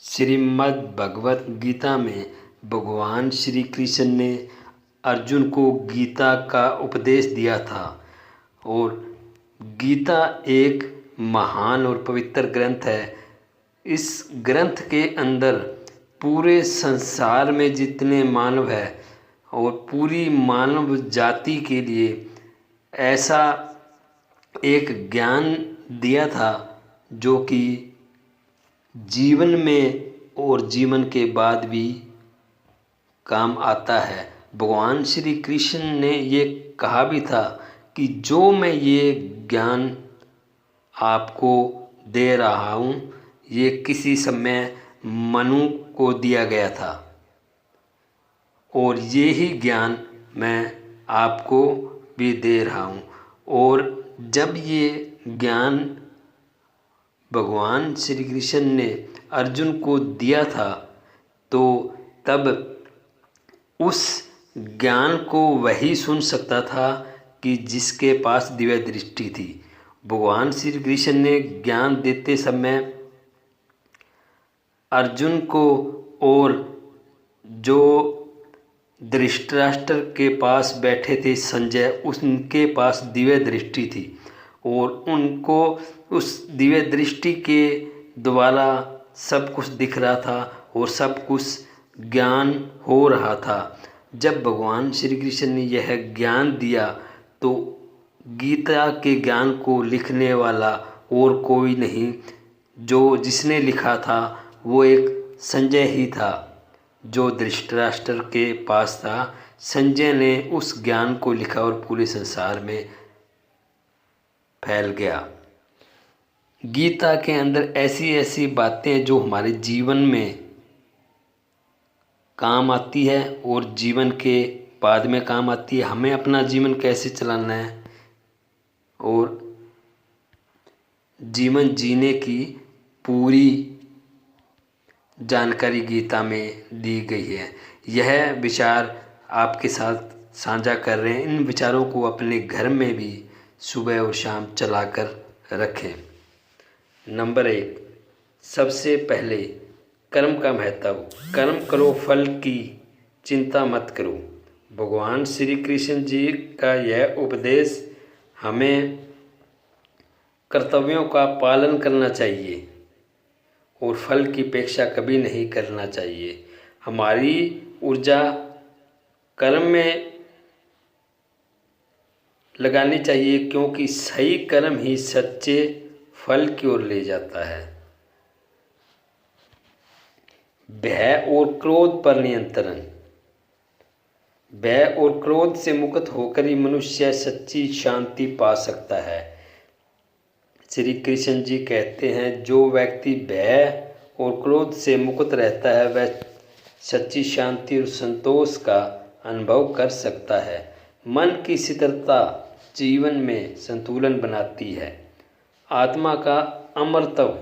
श्रीमद् भगवत गीता में भगवान श्री कृष्ण ने अर्जुन को गीता का उपदेश दिया था। और गीता एक महान और पवित्र ग्रंथ है। इस ग्रंथ के अंदर पूरे संसार में जितने मानव है और पूरी मानव जाति के लिए ऐसा एक ज्ञान दिया था जो कि जीवन में और जीवन के बाद भी काम आता है। भगवान श्री कृष्ण ने ये कहा भी था कि जो मैं ये ज्ञान आपको दे रहा हूँ ये किसी समय मनु को दिया गया था और ये ही ज्ञान मैं आपको भी दे रहा हूँ। और जब ये ज्ञान भगवान श्री कृष्ण ने अर्जुन को दिया था तो तब उस ज्ञान को वही सुन सकता था कि जिसके पास दिव्य दृष्टि थी। भगवान श्री कृष्ण ने ज्ञान देते समय अर्जुन को और जो धृतराष्ट्र के पास बैठे थे संजय, उनके पास दिव्य दृष्टि थी और उनको उस दिव्य दृष्टि के द्वारा सब कुछ दिख रहा था और सब कुछ ज्ञान हो रहा था। जब भगवान श्री कृष्ण ने यह ज्ञान दिया तो गीता के ज्ञान को लिखने वाला और कोई नहीं, जो जिसने लिखा था वो एक संजय ही था जो धृतराष्ट्र के पास था। संजय ने उस ज्ञान को लिखा और पूरे संसार में फैल गया। गीता के अंदर ऐसी ऐसी बातें जो हमारे जीवन में काम आती है और जीवन के बाद में काम आती है। हमें अपना जीवन कैसे चलाना है और जीवन जीने की पूरी जानकारी गीता में दी गई है। यह विचार आपके साथ साझा कर रहे हैं। इन विचारों को अपने घर में भी सुबह और शाम चलाकर रखें। नंबर 1, सबसे पहले कर्म का महत्व। कर्म करो, फल की चिंता मत करो। भगवान श्री कृष्ण जी का यह उपदेश हमें कर्तव्यों का पालन करना चाहिए और फल की अपेक्षा कभी नहीं करना चाहिए। हमारी ऊर्जा कर्म में लगानी चाहिए क्योंकि सही कर्म ही सच्चे फल की ओर ले जाता है। भय और क्रोध पर नियंत्रण। भय और क्रोध से मुक्त होकर ही मनुष्य सच्ची शांति पा सकता है। श्री कृष्ण जी कहते हैं जो व्यक्ति भय और क्रोध से मुक्त रहता है वह सच्ची शांति और संतोष का अनुभव कर सकता है। मन की स्थिरता जीवन में संतुलन बनाती है। आत्मा का अमरत्व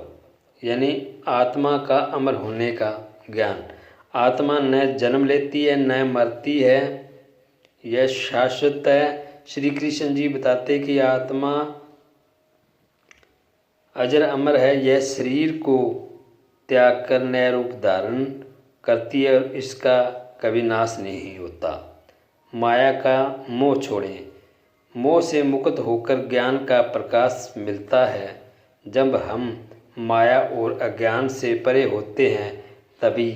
यानी आत्मा का अमर होने का ज्ञान। आत्मा न जन्म लेती है न मरती है, यह शाश्वत है। श्री कृष्ण जी बताते कि आत्मा अजर अमर है, यह शरीर को त्याग कर नया रूप धारण करती है और इसका कभी नाश नहीं होता। माया का मोह छोड़ें। मोह से मुक्त होकर ज्ञान का प्रकाश मिलता है। जब हम माया और अज्ञान से परे होते हैं तभी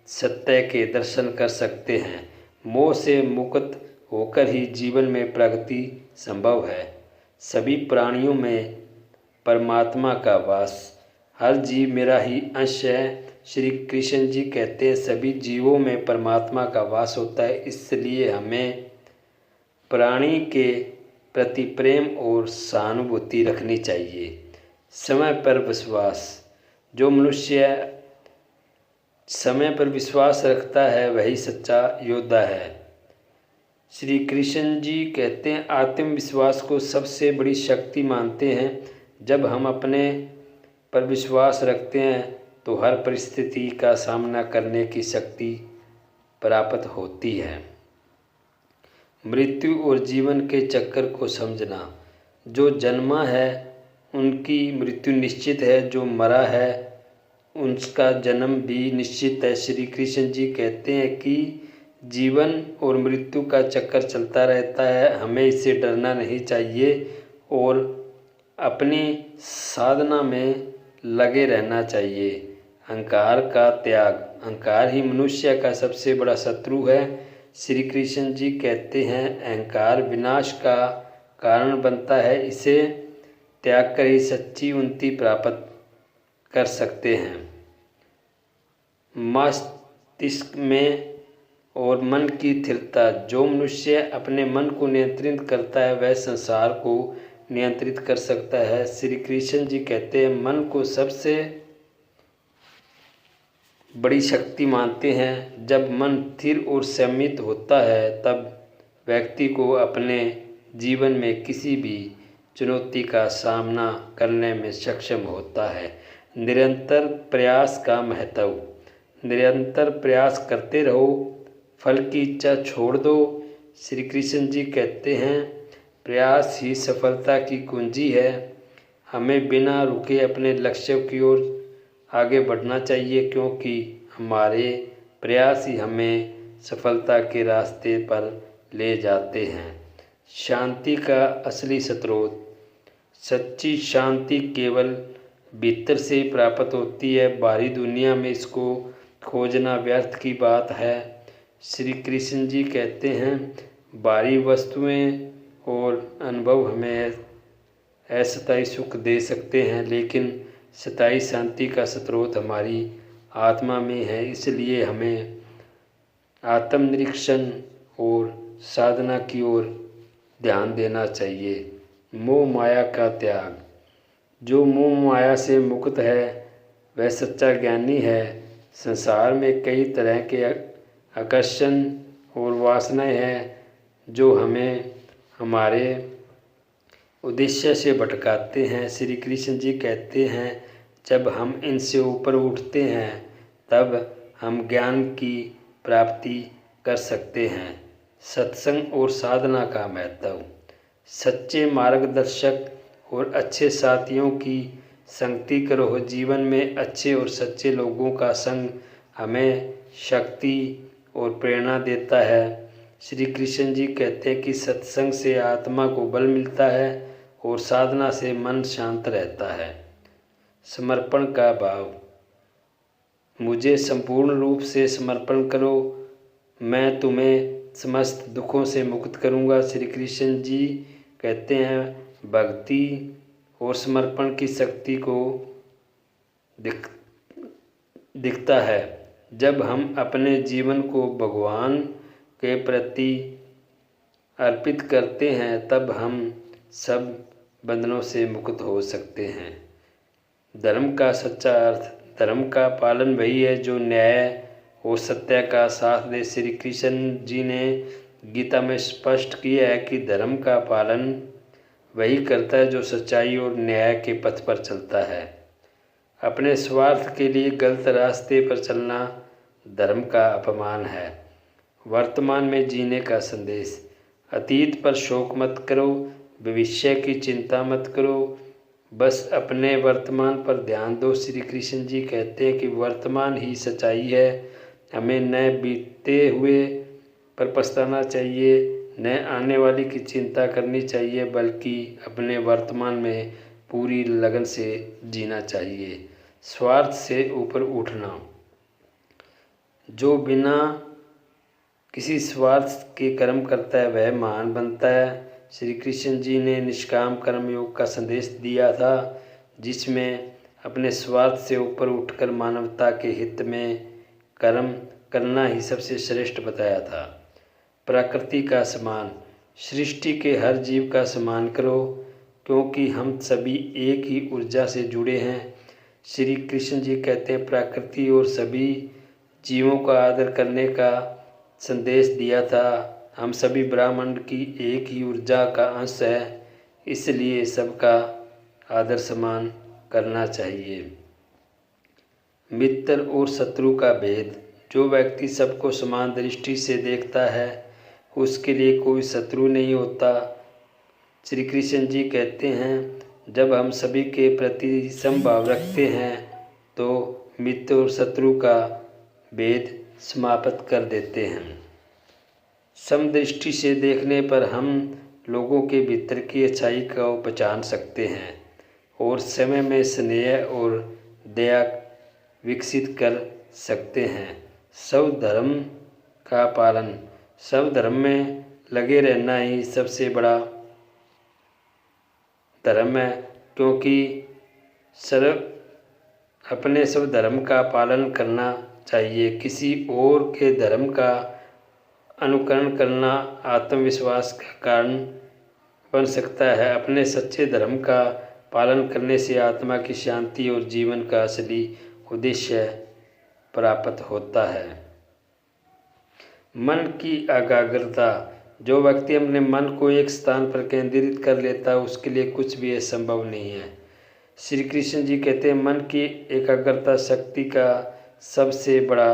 सत्य के दर्शन कर सकते हैं। मोह से मुक्त होकर ही जीवन में प्रगति संभव है। सभी प्राणियों में परमात्मा का वास। हर जीव मेरा ही अंश है। श्री कृष्ण जी कहते हैं सभी जीवों में परमात्मा का वास होता है, इसलिए हमें प्राणी के प्रति प्रेम और सहानुभूति रखनी चाहिए। समय पर विश्वास। जो मनुष्य समय पर विश्वास रखता है वही सच्चा योद्धा है। श्री कृष्ण जी कहते हैं आत्मविश्वास को सबसे बड़ी शक्ति मानते हैं। जब हम अपने पर विश्वास रखते हैं तो हर परिस्थिति का सामना करने की शक्ति प्राप्त होती है। मृत्यु और जीवन के चक्कर को समझना। जो जन्मा है उनकी मृत्यु निश्चित है, जो मरा है उसका जन्म भी निश्चित है। श्री कृष्ण जी कहते हैं कि जीवन और मृत्यु का चक्कर चलता रहता है, हमें इससे डरना नहीं चाहिए और अपनी साधना में लगे रहना चाहिए। अहंकार का त्याग, अहंकार ही मनुष्य का सबसे बड़ा शत्रु है। श्री कृष्ण जी कहते हैं अहंकार विनाश का कारण बनता है, इसे त्याग कर ही सच्ची उन्नति प्राप्त कर सकते हैं। मस्तिष्क में और मन की स्थिरता, जो मनुष्य अपने मन को नियंत्रित करता है वह संसार को नियंत्रित कर सकता है। श्री कृष्ण जी कहते हैं मन को सबसे बड़ी शक्ति मानते हैं। जब मन स्थिर और संयमित होता है तब व्यक्ति को अपने जीवन में किसी भी चुनौती का सामना करने में सक्षम होता है। निरंतर प्रयास का महत्व, निरंतर प्रयास करते रहो, फल की इच्छा छोड़ दो। श्री कृष्ण जी कहते हैं प्रयास ही सफलता की कुंजी है। हमें बिना रुके अपने लक्ष्य की ओर आगे बढ़ना चाहिए, क्योंकि हमारे प्रयास ही हमें सफलता के रास्ते पर ले जाते हैं। शांति का असली स्रोत, सच्ची शांति केवल भीतर से प्राप्त होती है, बाहरी दुनिया में इसको खोजना व्यर्थ की बात है। श्री कृष्ण जी कहते हैं बाहरी वस्तुएं और अनुभव हमें अस्थायी सुख दे सकते हैं, लेकिन स्थायी शांति का स्रोत हमारी आत्मा में है। इसलिए हमें आत्मनिरीक्षण और साधना की ओर ध्यान देना चाहिए। मोह माया का त्याग, जो मोह माया से मुक्त है वह सच्चा ज्ञानी है। संसार में कई तरह के आकर्षण और वासनाएं हैं जो हमें हमारे उद्देश्य से भटकाते हैं। श्री कृष्ण जी कहते हैं जब हम इनसे ऊपर उठते हैं तब हम ज्ञान की प्राप्ति कर सकते हैं। सत्संग और साधना का महत्व, सच्चे मार्गदर्शक और अच्छे साथियों की संगति करो। जीवन में अच्छे और सच्चे लोगों का संग हमें शक्ति और प्रेरणा देता है। श्री कृष्ण जी कहते हैं कि सत्संग से आत्मा को बल मिलता है और साधना से मन शांत रहता है। समर्पण का भाव, मुझे संपूर्ण रूप से समर्पण करो, मैं तुम्हें समस्त दुखों से मुक्त करूंगा। श्री कृष्ण जी कहते हैं भक्ति और समर्पण की शक्ति को दिखता है जब हम अपने जीवन को भगवान के प्रति अर्पित करते हैं, तब हम सब बंधनों से मुक्त हो सकते हैं। धर्म का सच्चा अर्थ, धर्म का पालन वही है जो न्याय और सत्य का साथ दे। श्री कृष्ण जी ने गीता में स्पष्ट किया है कि धर्म का पालन वही करता है जो सच्चाई और न्याय के पथ पर चलता है। अपने स्वार्थ के लिए गलत रास्ते पर चलना धर्म का अपमान है। वर्तमान में जीने का संदेश, अतीत पर शोक मत करो, भविष्य की चिंता मत करो, बस अपने वर्तमान पर ध्यान दो। श्री कृष्ण जी कहते हैं कि वर्तमान ही सच्चाई है। हमें न बीते हुए पर पछताना चाहिए, न आने वाली की चिंता करनी चाहिए, बल्कि अपने वर्तमान में पूरी लगन से जीना चाहिए। स्वार्थ से ऊपर उठना, जो बिना किसी स्वार्थ के कर्म करता है वह महान बनता है। श्री कृष्ण जी ने निष्काम कर्म योग का संदेश दिया था, जिसमें अपने स्वार्थ से ऊपर उठकर मानवता के हित में कर्म करना ही सबसे श्रेष्ठ बताया था। प्रकृति का सम्मान, सृष्टि के हर जीव का सम्मान करो, क्योंकि हम सभी एक ही ऊर्जा से जुड़े हैं। श्री कृष्ण जी कहते हैं प्रकृति और सभी जीवों का आदर करने का संदेश दिया था। हम सभी ब्रह्मांड की एक ही ऊर्जा का अंश है, इसलिए सबका आदर सम्मान करना चाहिए। मित्र और शत्रु का भेद, जो व्यक्ति सबको समान दृष्टि से देखता है उसके लिए कोई शत्रु नहीं होता। श्री कृष्ण जी कहते हैं जब हम सभी के प्रति समभाव रखते हैं तो मित्र और शत्रु का भेद समाप्त कर देते हैं। समदृष्टि से देखने पर हम लोगों के भीतर की अच्छाई को पहचान सकते हैं और समय में स्नेह और दया विकसित कर सकते हैं। सब धर्म में लगे रहना ही सबसे बड़ा धर्म है, क्योंकि अपने सब धर्म का पालन करना चाहिए। किसी और के धर्म का अनुकरण करना आत्मविश्वास का कारण बन सकता है। अपने सच्चे धर्म का पालन करने से आत्मा की शांति और जीवन का असली उद्देश्य प्राप्त होता है। मन की एकाग्रता। जो व्यक्ति अपने मन को एक स्थान पर केंद्रित कर लेता है उसके लिए कुछ भी असंभव नहीं है। श्री कृष्ण जी कहते हैं, मन की एकाग्रता शक्ति का सबसे बड़ा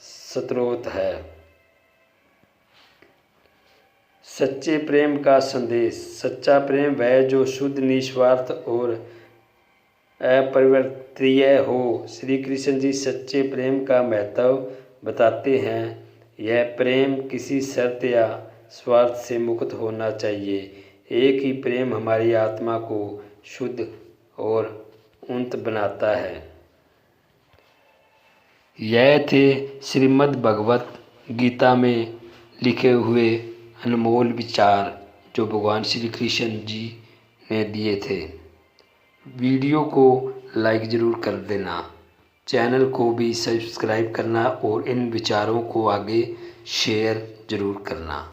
स्रोत है। सच्चे प्रेम का संदेश। सच्चा प्रेम वह जो शुद्ध, निस्वार्थ और अपरिवर्तनीय हो। श्री कृष्ण जी सच्चे प्रेम का महत्व बताते हैं। यह प्रेम किसी शर्त या स्वार्थ से मुक्त होना चाहिए। एक ही प्रेम हमारी आत्मा को शुद्ध और उन्नत बनाता है। यह थे श्रीमद् भगवत गीता में लिखे हुए अनमोल विचार जो भगवान श्री कृष्ण जी ने दिए थे। वीडियो को लाइक ज़रूर कर देना, चैनल को भी सब्सक्राइब करना और इन विचारों को आगे शेयर ज़रूर करना।